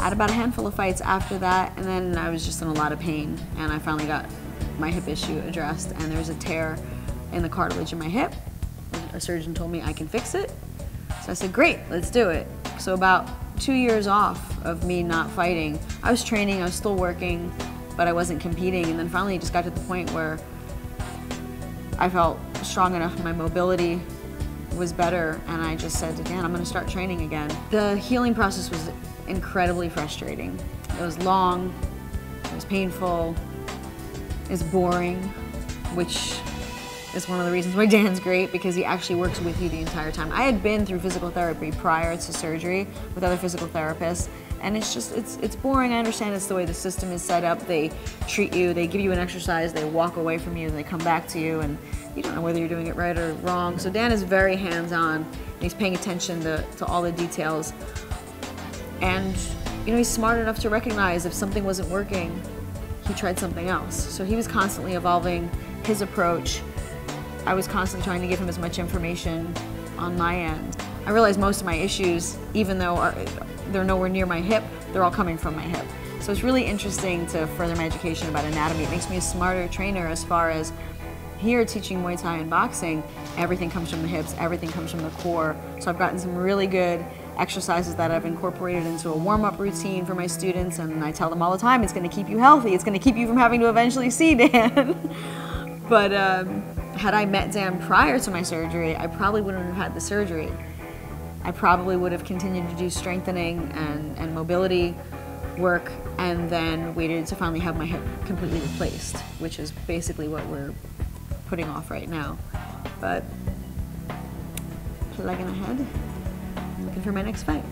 had about a handful of fights after that, and then I was just in a lot of pain, and I finally got my hip issue addressed, and there was a tear in the cartilage in my hip. A surgeon told me I can fix it. So I said, great, let's do it. So about 2 years off of me not fighting, I was training, I was still working, but I wasn't competing, and then finally it just got to the point where I felt strong enough, my mobility was better, and I just said to Dan, I'm gonna start training again. The healing process was incredibly frustrating. It was long, it was painful, it's boring, which is one of the reasons why Dan's great, because he actually works with you the entire time. I had been through physical therapy prior to surgery with other physical therapists, and it's boring. I understand it's the way the system is set up. They treat you, they give you an exercise, they walk away from you, and they come back to you, and you don't know whether you're doing it right or wrong. So Dan is very hands-on, and he's paying attention to all the details. And you know, he's smart enough to recognize if something wasn't working, he tried something else. So he was constantly evolving his approach. I was constantly trying to give him as much information on my end. I realized most of my issues, even though they're nowhere near my hip, they're all coming from my hip. So it's really interesting to further my education about anatomy. It makes me a smarter trainer as far as here teaching Muay Thai and boxing, everything comes from the hips, everything comes from the core. So I've gotten some really good exercises that I've incorporated into a warm-up routine for my students, and I tell them all the time, it's gonna keep you healthy, it's gonna keep you from having to eventually see Dan. But had I met Dan prior to my surgery, I probably wouldn't have had the surgery. I probably would have continued to do strengthening and mobility work, and then waited to finally have my hip completely replaced, which is basically what we're putting off right now. But plugging ahead, I'm looking for my next fight.